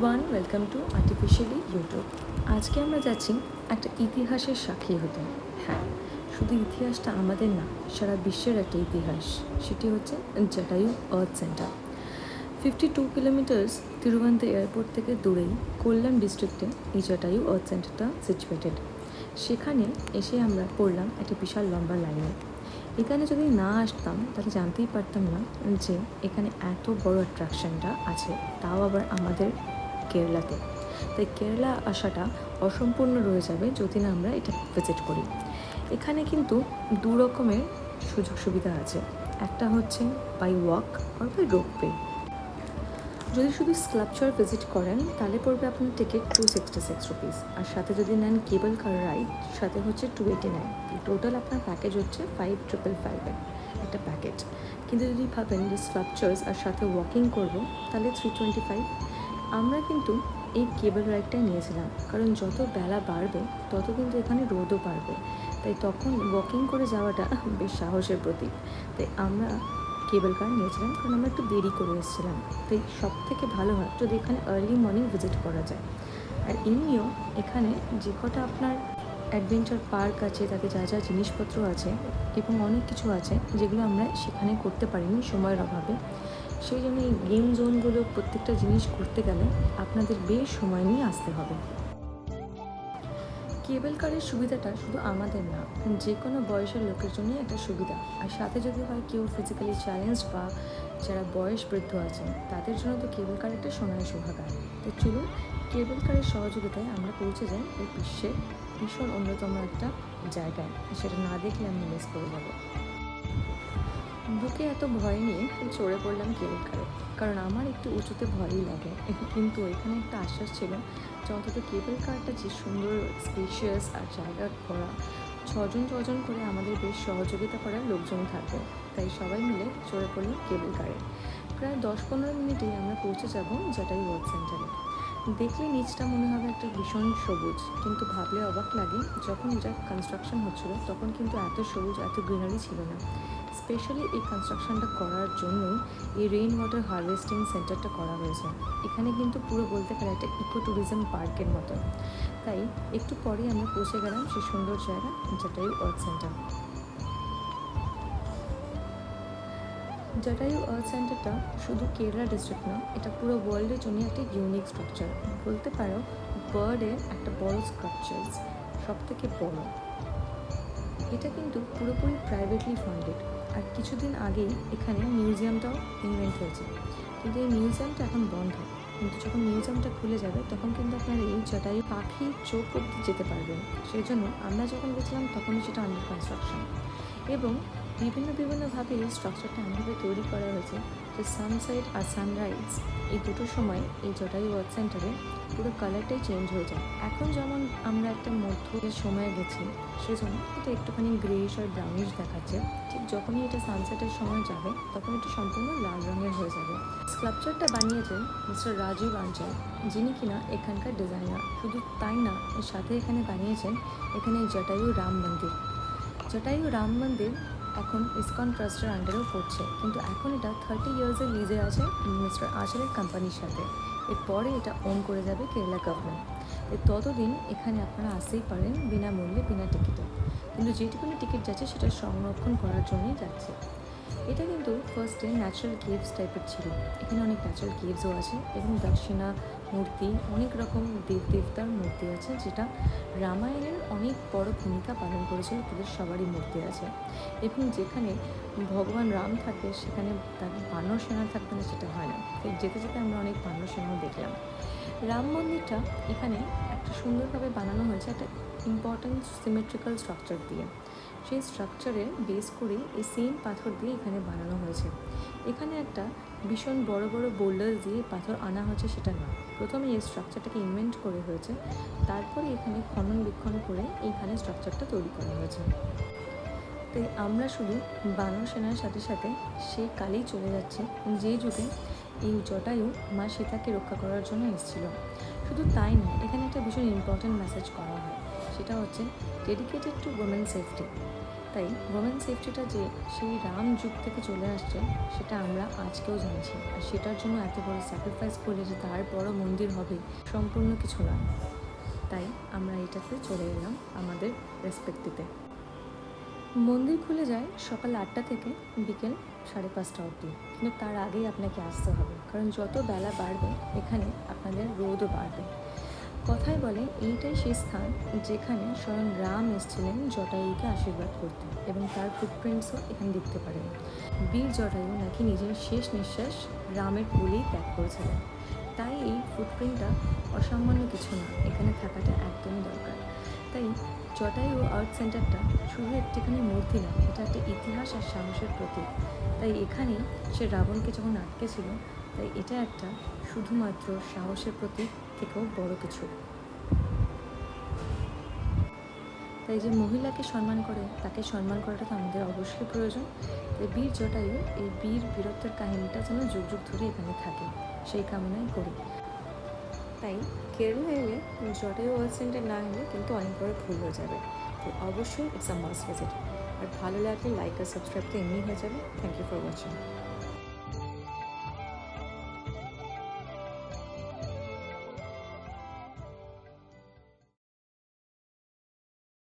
Everyone, welcome to artificially YouTube. আজকে আমরা যাচ্ছি একটা ইতিহাসের সাক্ষী হতে। হ্যাঁ, শুধু ইতিহাসটা আমাদের না, সারা বিশ্বের একটা ইতিহাস। সেটি হচ্ছে জটায়ু আর্থ সেন্টার। 52 কিলোমিটার্স তিরুবনন্তপুরম এয়ারপোর্ট থেকে দূরেই কোল্লাম ডিস্ট্রিক্টে এই জটায়ু আর্থ সেন্টারটা সিচুয়েটেড। সেখানে এসে আমরা পড়লাম একটা বিশাল লম্বা লাইনে। এখানে যদি না আসতাম তাহলে জানতেই পারতাম না যে এখানে এত বড় অ্যাট্রাকশনটা আছে, তাও আবার আমাদের কেরালাতে। তাই কেরালা আসাটা অসম্পূর্ণ রয়ে যাবে যদি না আমরা এটা ভিজিট করি। এখানে কিন্তু দু রকমের সুযোগ সুবিধা আছে। একটা হচ্ছে বাই ওয়াক আর বাই রোপওয়ে। যদি শুধু স্কাল্পচার ভিজিট করেন তাহলে পড়বে আপনার টিকিট 266 রুপিস, আর সাথে যদি নেন কেবল কার রাইড সাথে হচ্ছে 289। টোটাল আপনার প্যাকেজ হচ্ছে 5555 একটা প্যাকেজ। কিন্তু যদি ভাবেন যে স্কাল্পচার্স আর সাথে ওয়াকিং করবো তাহলে 325। আমরা কিন্তু এই কেবল রাইডটাই নিয়েছিলাম, কারণ যত বেলা বাড়বে তত কিন্তু এখানে রোদও বাড়বে, তাই তখন ওয়াকিং করে যাওয়াটা বেশ সাহসের প্রতীক। তাই আমরা কেবল কার নিয়েছিলাম, কারণ আমরা একটু দেরি করে এসেছিলাম। তাই সব থেকে ভালো হয় যদি এখানে আর্লি মর্নিং ভিজিট করা যায়। আর এমনিও এখানে যে কটা আপনার অ্যাডভেঞ্চার পার্ক আছে, তাতে যা যা জিনিসপত্র আছে এবং অনেক কিছু আছে যেগুলো আমরা সেখানে করতে পারিনি সময়ের অভাবে। সেই জন্য এই গেম জোনগুলো প্রত্যেকটা জিনিস করতে গেলে আপনাদের বেশ সময় নিয়ে আসতে হবে। কেবল কারের সুবিধাটা শুধু আমাদের না, যে কোনো বয়সের লোকের জন্যই একটা সুবিধা। আর সাথে যদি হয় কেউ ফিজিক্যালি চ্যালেঞ্জ বা যারা বয়স বৃদ্ধ আছেন তাদের জন্য তো কেবল কার একটা সোনার সোহাগা। তো চলুন, কেবল কারের সহযোগিতায় আমরা পৌঁছে যাই এই বিশ্বের ভীষণ অন্যতম একটা জায়গায়। সেটা না দেখলে আমরা মিস করে যাবো। বুকে এত ভয় নিয়ে চড়ে পড়লাম কেবল কারে, কারণ আমার একটু উঁচুতে ভয়ই লাগে। কিন্তু এখানে একটা আশ্বাস ছিল যে অন্তত কেবল কারটা যে সুন্দর স্পেশিয়াস আর জায়গা করা, ছজন করে আমাদের বেশ সহযোগিতা করার লোকজন থাকবে। তাই সবাই মিলে চড়ে পড়লাম কেবল কারে। প্রায় 10-15 মিনিটেই আমরা পৌঁছে যাব জটায়ু আর্থ সেন্টারে। দেখলে নিচটা মনে হবে একটা ভীষণ সবুজ, কিন্তু ভাবলে অবাক লাগে যখন এটা কনস্ট্রাকশন হচ্ছিলো তখন কিন্তু এত সবুজ, এত গ্রিনারি ছিল না। স্পেশালি এই কনস্ট্রাকশনটা করার জন্যই এই রেইন ওয়াটার হারভেস্টিং সেন্টারটা করা হয়েছে। এখানে কিন্তু পুরো বলতে গেলে একটা ইকো ট্যুরিজম পার্কের মতো। তাই একটু পরেই আমরা পৌঁছে গেলাম সেই সুন্দর জায়গা জটায়ু আর্থ সেন্টার। জটায়ু আর্থ সেন্টারটা শুধু কেরালা ডিস্ট্রিক্ট না, এটা পুরো ওয়ার্ল্ডের জন্য একটা ইউনিক স্ট্রাকচার। বলতে পারো বার্ডের একটা বড় স্ট্রাকচার্স, সব থেকে বড়। এটা কিন্তু পুরোপুরি প্রাইভেটলি ফান্ডেড। আর কিছুদিন আগেই এখানে মিউজিয়ামটাও ইনভেন্ট হয়েছে, কিন্তু এই মিউজিয়ামটা এখন বন্ধ। কিন্তু যখন মিউজিয়ামটা খুলে যাবে তখন কিন্তু আপনারা এই জটায়ু পাখির চোখ অব্দি যেতে পারবেন। সেই জন্য আমরা যখন গেছিলাম তখনই সেটা আন্ডার কনস্ট্রাকশন, এবং বিভিন্নভাবে এই স্ট্রাকচারটা এমনভাবে তৈরি করা হয়েছে যে সানসেট আর সানরাইজ এই দুটোর সময় এই জটায়ু আর্থ সেন্টারে পুরো কালারটাই চেঞ্জ হয়ে যায়। এখন যেমন আমরা একটা মধ্যের সময় গেছি সেজন্য এটা একটুখানি গ্রেইশ আর ব্রাউনিশ দেখাচ্ছে, ঠিক যখনই এটা সানসেটের সময় যাবে তখন এটা সম্পূর্ণ লাল রঙের হয়ে যাবে। স্কাল্পচারটা বানিয়েছেন মিস্টার রাজীব আঞ্চল, যিনি কিনা এখানকার ডিজাইনার। শুধু তাই না, এর সাথে এখানে বানিয়েছেন এখানে জটায়ু রাম মন্দির। জটায়ু রাম মন্দির এখন ইসকন ট্রাস্টের আন্ডারেও পড়ছে, কিন্তু এখন এটা 30 ইয়ার্সের লিজে আছে মিস্টার আচারের কোম্পানির সাথে। এরপরে এটা ওন করে যাবে কেরালা গভর্নমেন্ট। ততদিন এখানে আপনারা আসতেই পারেন বিনামূল্যে, বিনা টিকিটে। কিন্তু যেটুকুনি টিকিট যাচ্ছে সেটা সংরক্ষণ করার জন্যই যাচ্ছে। এটা কিন্তু ফার্স্টে ন্যাচারাল কেভস টাইপের ছিল। এখানে অনেক ন্যাচারাল কেভসও আছে এবং দক্ষিণা মূর্তি, অনেক রকম দেবতার মূর্তি আছে, যেটা রামায়ণের অনেক বড় ভূমিকা পালন করেছিল। তাদের সবারই মূর্তি আছে, এবং যেখানে ভগবান রাম থাকবে সেখানে তার বানর সেনা থাকবে না সেটা হয় না। তাই যেতে যেতে আমরা অনেক বানর সেনাও দেখলাম। রাম মন্দিরটা এখানে একটা সুন্দরভাবে বানানো হয়েছে একটা ইম্পর্ট্যান্ট সিমেট্রিক্যাল স্ট্রাকচার দিয়ে। সেই স্ট্রাকচারে বেস করে এই সেম পাথর দিয়ে এখানে বানানো হয়েছে। এখানে একটা ভীষণ বড় বড় বোল্ডার দিয়ে পাথর আনা হয়েছে সেটা না, প্রথমে এই স্ট্রাকচারটাকে ইনভেন্ট করে হয়েছে, তারপরে এখানে খনন বিক্ষণ করে এইখানে স্ট্রাকচারটা তৈরি করা হয়েছে। তাই আমরা শুধু বানর সেনার সাথে সাথে সেই কালেই চলে যাচ্ছি যে যুগে এই জটায়ু মা সীতাকে রক্ষা করার জন্য এসেছিল। শুধু তাই নয়, এখানে একটা ভীষণ ইম্পর্ট্যান্ট মেসেজ করা হয়, সেটা হচ্ছে ডেডিকেটেড টু ওমেন সেফটি। তাই ওমেন সেফটিটা যে সেই রাম যুগ থেকে চলে আসছে সেটা আমরা আজকেও জানছি, আর সেটার জন্য এত বড় স্যাক্রিফাইস করলে যে তার বড় মন্দির হবে সম্পূর্ণ কিছু নয়। তাই আমরা এটাতে চলে এলাম আমাদের রেসপেক্ট দিতে। মন্দির খুলে যায় সকাল 8টা থেকে বিকেল 5:30 অবধি, কিন্তু তার আগেই আপনাকে আসতে হবে, কারণ যত বেলা বাড়বে এখানে আপনাদের রোদও বাড়বে। কথায় বলে এইটাই সেই স্থান যেখানে স্বয়ং রাম এসেছিলেন জটায়ুকে আশীর্বাদ করতে, এবং তার ফুটপ্রিন্টসও এখানে দেখতে পারেন। বীর জটায়ু নাকি নিজের শেষ নিঃশ্বাস রামের কোলেই ত্যাগ করেছিলেন, তাই এই ফুটপ্রিন্টটা অসামান্য কিছু না, এখানে থাকাটা একদমই দরকার। তাই জটায়ু আর্ট সেন্টারটা শুধু একটিখানি মূর্তি না, এটা একটা ইতিহাস আর সাহসের প্রতীক। তাই এখানেই সে রাবণকে যখন আটকেছিল, তাই এটা একটা শুধুমাত্র সাহসের প্রতীক থেকেও বড় কিছু। তাই যে মহিলাকে সম্মান করে তাকে সম্মান করাটা তো আমাদের অবশ্যই প্রয়োজন। তাই বীর জটায়ু এই বীরত্বের কাহিনীটা যেন যুগ যুগ ধরে এখানে থাকে, সেই কামনাই করি। তাই কেরালা এলে জটায়ু আর্ট সেন্টার না এলে কিন্তু অনেক বড় ভুল হয়ে যাবে। তো অবশ্যই ইটস আ মাস্ট ভিজিট। আর ভালো লাগলে লাইক আর সাবস্ক্রাইব তো এমনি হয়ে যাবে। Thank you for watching.